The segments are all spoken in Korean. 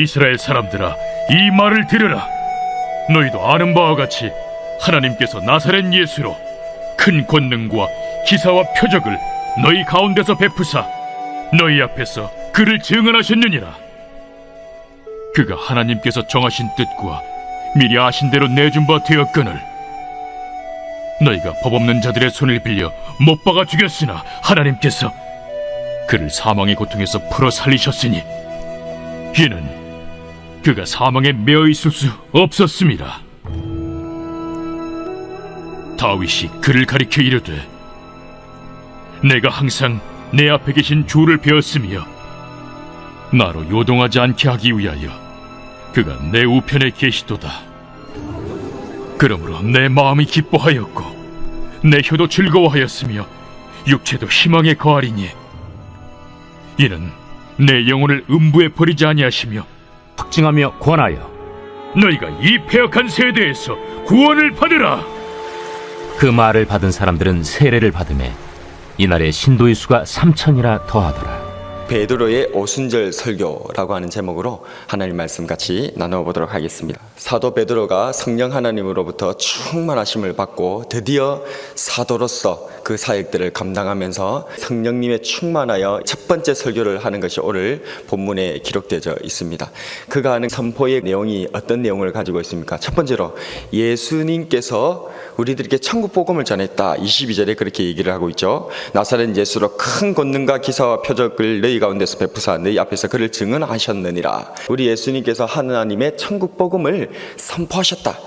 이스라엘 사람들아, 이 말을 들으라. 너희도 아는 바와 같이 하나님께서 나사렛 예수로 큰 권능과 기사와 표적을 너희 가운데서 베푸사 너희 앞에서 그를 증언하셨느니라. 그가 하나님께서 정하신 뜻과 미리 아신 대로 내준 바 되었거늘 너희가 법 없는 자들의 손을 빌려 못 박아 죽였으나 하나님께서 그를 사망의 고통에서 풀어 살리셨으니 이는 그가 사망에 매어 있을 수 없었습니다. 다윗이 그를 가리켜 이르되 내가 항상 내 앞에 계신 주를 배웠으며 나로 요동하지 않게 하기 위하여 그가 내 우편에 계시도다. 그러므로 내 마음이 기뻐하였고 내 혀도 즐거워하였으며 육체도 희망에 거하리니 이는 내 영혼을 음부에 버리지 아니하시며 확증하며 권하여 너희가 이 패역한 세대에서 구원을 받으라. 그 말을 받은 사람들은 세례를 받음에 이날에 신도의 수가 3,000이나 더하더라. 베드로의 오순절 설교라고 하는 제목으로 하나님 말씀 같이 나눠보도록 하겠습니다. 사도 베드로가 성령 하나님으로부터 충만하심을 받고 드디어 사도로서 그 사역들을 감당하면서 성령님의 충만하여 첫 번째 설교를 하는 것이 오늘 본문에 기록되어 있습니다. 그가 하는 선포의 내용이 어떤 내용을 가지고 있습니까? 첫 번째로 예수님께서 우리들에게 천국 복음을 전했다. 22절에 그렇게 얘기를 하고 있죠. 나사렛 예수로 큰 권능과 기사와 표적을 너희 가운데서 베푸사 너희 앞에서 그를 증언하셨느니라. 우리 예수님께서 하나님의 천국 복음을 선포하셨다.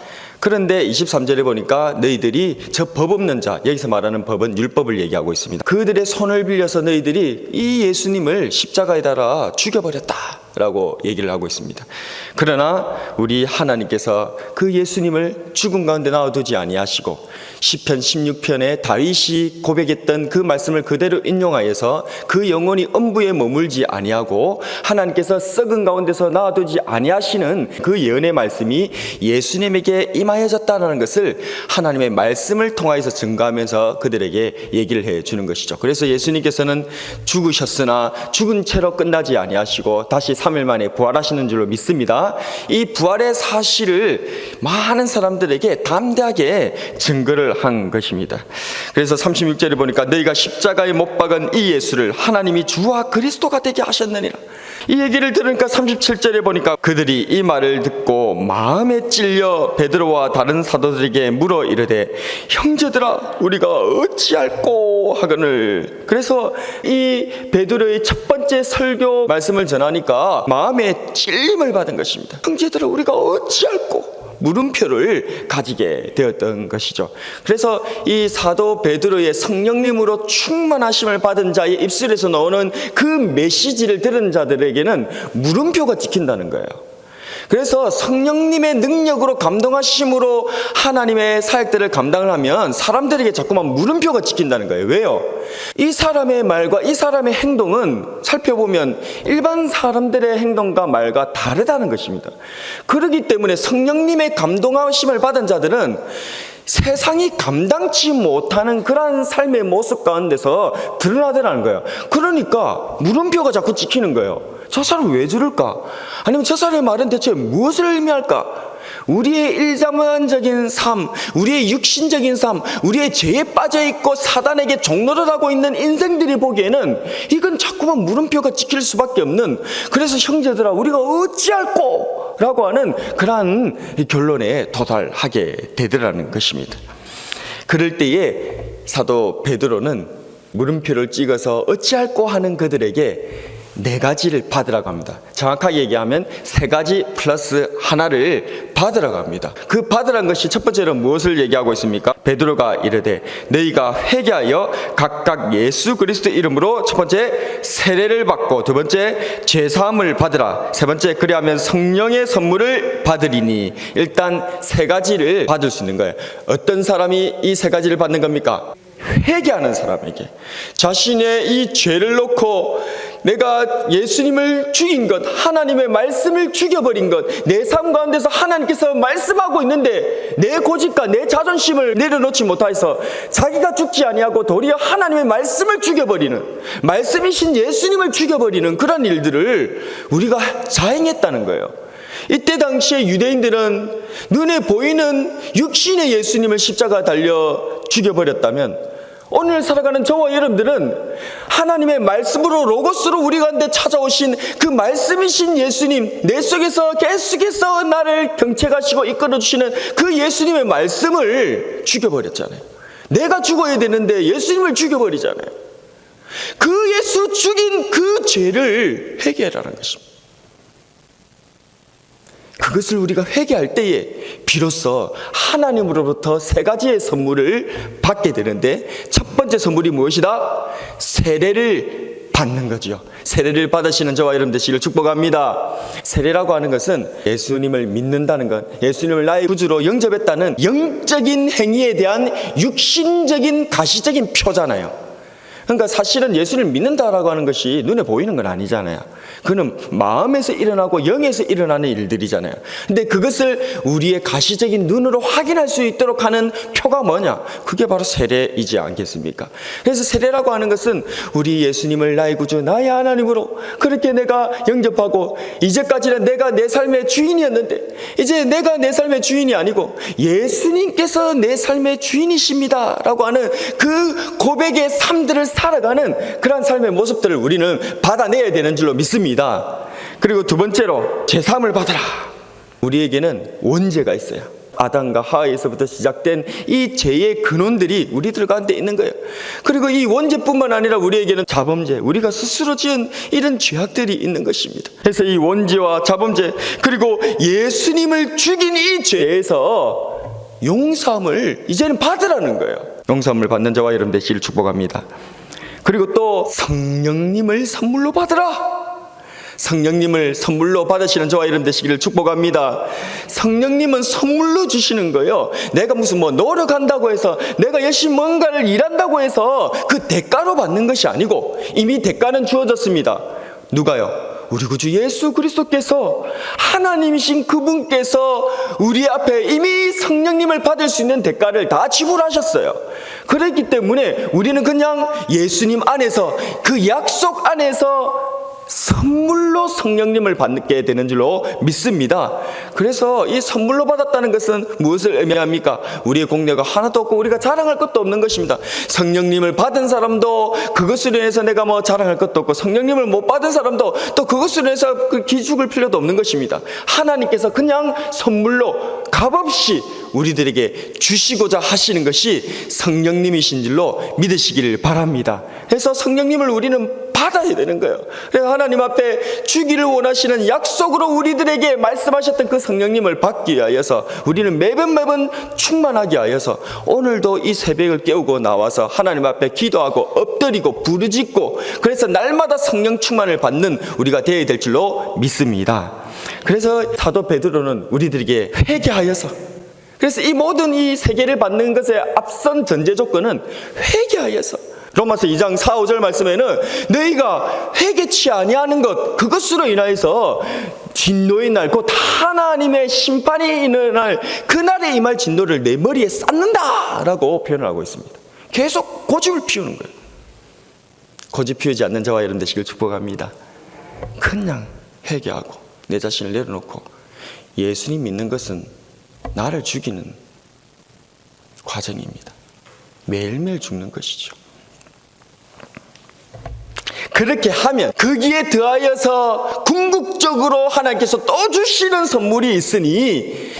그런데 23절에 보니까 너희들이 저 법 없는 자, 여기서 말하는 법은 율법을 얘기하고 있습니다. 그들의 손을 빌려서 너희들이 이 예수님을 십자가에 달아 죽여버렸다 라고 얘기를 하고 있습니다. 그러나 우리 하나님께서 그 예수님을 죽음 가운데 놔두지 아니하시고 시편 16편에 다윗이 고백했던 그 말씀을 그대로 인용하여서 그 영혼이 음부에 머물지 아니하고 하나님께서 썩은 가운데서 놔두지 아니하시는 그 예언의 말씀이 예수님에게 임하여졌다는 것을 하나님의 말씀을 통하여서 증거하면서 그들에게 얘기를 해주는 것이죠. 그래서 예수님께서는 죽으셨으나 죽은 채로 끝나지 아니하시고 다시 3일 만에 부활하시는 줄로 믿습니다. 이 부활의 사실을 많은 사람들에게 담대하게 증거를 한 것입니다. 그래서 36절에 보니까 너희가 십자가에 못 박은 이 예수를 하나님이 주와 그리스도가 되게 하셨느니라. 이 얘기를 들으니까 37절에 보니까 그들이 이 말을 듣고 마음에 찔려 베드로와 다른 사도들에게 물어 이르되 형제들아 우리가 어찌할꼬 하거늘. 그래서 이 베드로의 첫 번째 설교 말씀을 전하니까 마음에 찔림을 받은 것입니다. 형제들아 우리가 어찌할꼬 물음표를 가지게 되었던 것이죠. 그래서 이 사도 베드로의 성령님으로 충만하심을 받은 자의 입술에서 나오는 그 메시지를 들은 자들에게는 물음표가 찍힌다는 거예요. 그래서 성령님의 능력으로 감동하심으로 하나님의 사역들을 감당을 하면 사람들에게 자꾸만 물음표가 찍힌다는 거예요. 왜요? 이 사람의 말과 이 사람의 행동은 살펴보면 일반 사람들의 행동과 말과 다르다는 것입니다. 그렇기 때문에 성령님의 감동하심을 받은 자들은 세상이 감당치 못하는 그러한 삶의 모습 가운데서 드러나더라는 거예요. 그러니까 물음표가 자꾸 찍히는 거예요. 저 사람 왜 저럴까? 아니면 저 사람의 말은 대체 무엇을 의미할까? 우리의 일자만적인 삶, 우리의 육신적인 삶, 우리의 죄에 빠져있고 사단에게 종노를 하고 있는 인생들이 보기에는 이건 자꾸만 물음표가 찍힐 수밖에 없는, 그래서 형제들아 우리가 어찌할꼬? 라고 하는 그러한 결론에 도달하게 되더라는 것입니다. 그럴 때에 사도 베드로는 물음표를 찍어서 어찌할꼬 하는 그들에게 4가지를 받으라고 합니다. 정확하게 얘기하면 3가지 플러스 하나를 받으라고 합니다. 그 받으라는 것이 첫 번째로 무엇을 얘기하고 있습니까? 베드로가 이르되 너희가 회개하여 각각 예수 그리스도 이름으로 첫 번째 세례를 받고 두 번째 죄사함을 받으라. 세 번째 그리하면 성령의 선물을 받으리니. 일단 3가지를 받을 수 있는 거예요. 어떤 사람이 이 3가지를 받는 겁니까? 회개하는 사람에게 자신의 이 죄를 놓고 내가 예수님을 죽인 것, 하나님의 말씀을 죽여버린 것, 내 삶 가운데서 하나님께서 말씀하고 있는데 내 고집과 내 자존심을 내려놓지 못해서 자기가 죽지 아니하고 도리어 하나님의 말씀을 죽여버리는, 말씀이신 예수님을 죽여버리는 그런 일들을 우리가 자행했다는 거예요. 이때 당시에 유대인들은 눈에 보이는 육신의 예수님을 십자가 달려 죽여버렸다면, 오늘 살아가는 저와 여러분들은 하나님의 말씀으로 로고스로 우리 가운데 찾아오신 그 말씀이신 예수님, 내 속에서 계속해서 나를 경책하시고 이끌어주시는 그 예수님의 말씀을 죽여버렸잖아요. 내가 죽어야 되는데 예수님을 죽여버리잖아요. 그 예수 죽인 그 죄를 회개하라는 것입니다. 그것을 우리가 회개할 때에 비로소 하나님으로부터 세 가지의 선물을 받게 되는데, 첫 번째 선물이 무엇이다? 세례를 받는 거죠. 세례를 받으시는 저와 여러분 되시기를 축복합니다. 세례라고 하는 것은 예수님을 믿는다는 것, 예수님을 나의 구주로 영접했다는 영적인 행위에 대한 육신적인 가시적인 표잖아요. 그러니까 사실은 예수를 믿는다라고 하는 것이 눈에 보이는 건 아니잖아요. 그는 마음에서 일어나고 영에서 일어나는 일들이잖아요. 근데 그것을 우리의 가시적인 눈으로 확인할 수 있도록 하는 표가 뭐냐? 그게 바로 세례이지 않겠습니까? 그래서 세례라고 하는 것은 우리 예수님을 나의 구주, 나의 하나님으로 그렇게 내가 영접하고, 이제까지는 내가 내 삶의 주인이었는데 이제 내가 내 삶의 주인이 아니고 예수님께서 내 삶의 주인이십니다 라고 하는 그 고백의 삶들을 살아가는 그런 삶의 모습들을 우리는 받아내야 되는 줄로 믿습니다. 그리고 두 번째로 제사함을 받아라. 우리에게는 원죄가 있어요. 아담과 하와에서부터 시작된 이 죄의 근원들이 우리들 가운데 있는 거예요. 그리고 이 원죄뿐만 아니라 우리에게는 자범죄, 우리가 스스로 지은 이런 죄악들이 있는 것입니다. 그래서 이 원죄와 자범죄, 그리고 예수님을 죽인 이 죄에서 용서함을 이제는 받으라는 거예요. 용서함을 받는 자와 여러분 되시기를 축복합니다. 그리고 또 성령님을 선물로 받으라. 성령님을 선물로 받으시는 저와 여러분 되시기를 축복합니다. 성령님은 선물로 주시는 거예요. 내가 무슨 노력한다고 해서, 내가 열심히 뭔가를 일한다고 해서 그 대가로 받는 것이 아니고 이미 대가는 주어졌습니다. 누가요? 우리 구주 예수 그리스도께서, 하나님이신 그분께서 우리 앞에 이미 성령님을 받을 수 있는 대가를 다 지불하셨어요. 그렇기 때문에 우리는 그냥 예수님 안에서, 그 약속 안에서 선물로 성령님을 받게 되는 줄로 믿습니다. 그래서 이 선물로 받았다는 것은 무엇을 의미합니까? 우리의 공로가 하나도 없고 우리가 자랑할 것도 없는 것입니다. 성령님을 받은 사람도 그것으로 인해서 내가 자랑할 것도 없고, 성령님을 못 받은 사람도 또 그것으로 인해서 그 기죽을 필요도 없는 것입니다. 하나님께서 그냥 선물로 값없이 우리들에게 주시고자 하시는 것이 성령님이신 줄로 믿으시기를 바랍니다. 그래서 성령님을 우리는 받아야 되는 거예요. 그래서 하나님 앞에 주기를 원하시는 약속으로 우리들에게 말씀하셨던 그 성령님을 받기 위하여서 우리는 매번 충만하게 하여서 오늘도 이 새벽을 깨우고 나와서 하나님 앞에 기도하고 엎드리고 부르짖고, 그래서 날마다 성령 충만을 받는 우리가 되어야 될 줄로 믿습니다. 그래서 사도 베드로는 우리들에게 회개하여서, 그래서 이 모든 이 세계를 받는 것의 앞선 전제 조건은 회개하여서, 로마서 2장 4, 5절 말씀에는 너희가 회개치 아니하는 것, 그것으로 인하여서 진노의 날, 곧 하나님의 심판이 있는 날, 그날에 임할 진노를 내 머리에 쌓는다 라고 표현을 하고 있습니다. 계속 고집을 피우는 거예요. 고집 피우지 않는 자와 여러분 되시길 축복합니다. 그냥 회개하고 내 자신을 내려놓고, 예수님 믿는 것은 나를 죽이는 과정입니다. 매일매일 죽는 것이죠. 그렇게 하면 거기에 더하여서 궁극적으로 하나님께서 또 주시는 선물이 있으니,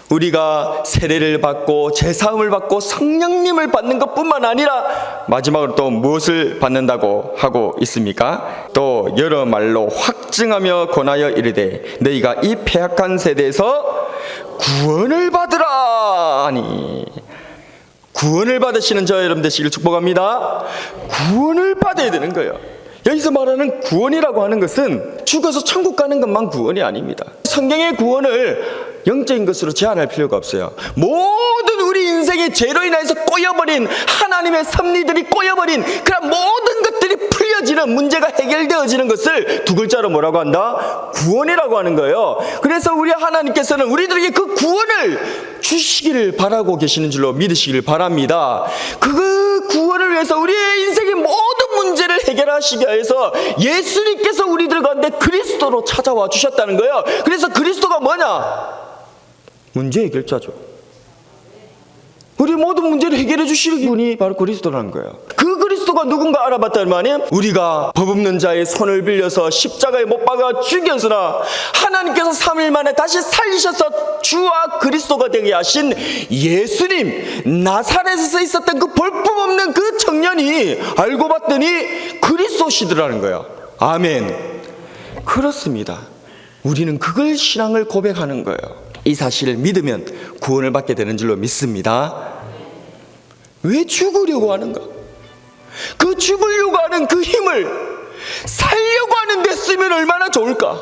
우리가 세례를 받고 제사함을 받고 성령님을 받는 것뿐만 아니라 마지막으로 또 무엇을 받는다고 하고 있습니까? 또 여러 말로 확증하며 권하여 이르되 너희가 이 패악한 세대에서 구원을 받으라 하니, 구원을 받으시는 저 여러분 되시기를 축복합니다. 구원을 받아야 되는 거예요. 여기서 말하는 구원이라고 하는 것은 죽어서 천국 가는 것만 구원이 아닙니다. 성경의 구원을 영적인 것으로 제한할 필요가 없어요. 모든 우리 인생의 죄로 인해서 꼬여버린, 하나님의 섭리들이 꼬여버린 그런 모든 것들이 풀려지는 믿으면 문제가 해결되어지는 것을 두 글자로 뭐라고 한다? 구원이라고 하는 거예요. 그래서 우리 하나님께서는 우리들에게 그 구원을 주시기를 바라고 계시는 줄로 믿으시기를 바랍니다. 그 구원을 위해서 우리의 인생의 모든 문제를 해결하시기 위해서 예수님께서 우리들 가운데 그리스도로 찾아와 주셨다는 거예요. 그래서 그리스도가 뭐냐? 문제 해결자죠. 우리 모든 문제를 해결해 주시는 분이 바로 그리스도라는 거예요. 그 그리스도가 누군가 알아봤다면 우리가 법 없는 자의 손을 빌려서 십자가에 못 박아 죽였으나 하나님께서 3일 만에 다시 살리셔서 주와 그리스도가 되게 하신 예수님, 나사렛에서 있었던 그 볼품 없는 그 청년이 알고 봤더니 그리스도시더라는 거예요. 아멘. 그렇습니다. 우리는 그걸 신앙을 고백하는 거예요. 이 사실을 믿으면 구원을 받게 되는 줄로 믿습니다. 왜 죽으려고 하는가? 그 죽으려고 하는 그 힘을 살려고 하는 데 쓰면 얼마나 좋을까?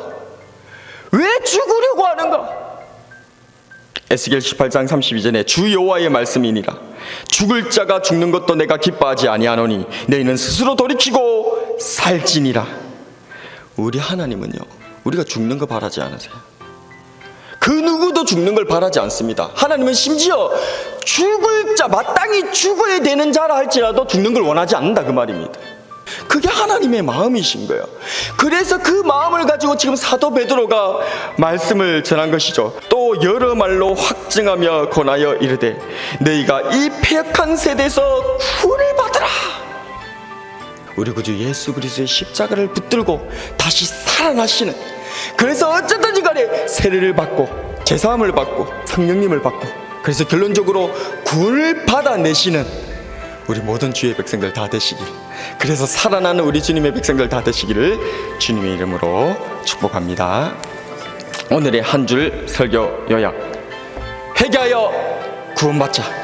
왜 죽으려고 하는가? 에스겔 18장 32절에 주 여호와의 말씀이니라. 죽을 자가 죽는 것도 내가 기뻐하지 아니하노니 너희는 스스로 돌이키고 살지니라. 우리 하나님은요, 우리가 죽는 거 바라지 않으세요. 그 누구도 죽는 걸 바라지 않습니다. 하나님은 심지어 죽을 자, 마땅히 죽어야 되는 자라 할지라도 죽는 걸 원하지 않는다 그 말입니다. 그게 하나님의 마음이신 거예요. 그래서 그 마음을 가지고 지금 사도 베드로가 말씀을 전한 것이죠. 또 여러 말로 확증하며 권하여 이르되 너희가 이 패역한 세대에서 구원을 받으라. 우리 구주 예수 그리스도의 십자가를 붙들고 다시 살아나시는, 그래서 어쨌든지 간에 세례를 받고 제사함을 받고 성령님을 받고, 그래서 결론적으로 구원을 받아내시는 우리 모든 주의 백성들 다 되시길, 그래서 살아나는 우리 주님의 백성들 다 되시기를 주님의 이름으로 축복합니다. 오늘의 한 줄 설교 요약: 회개하여 구원받자.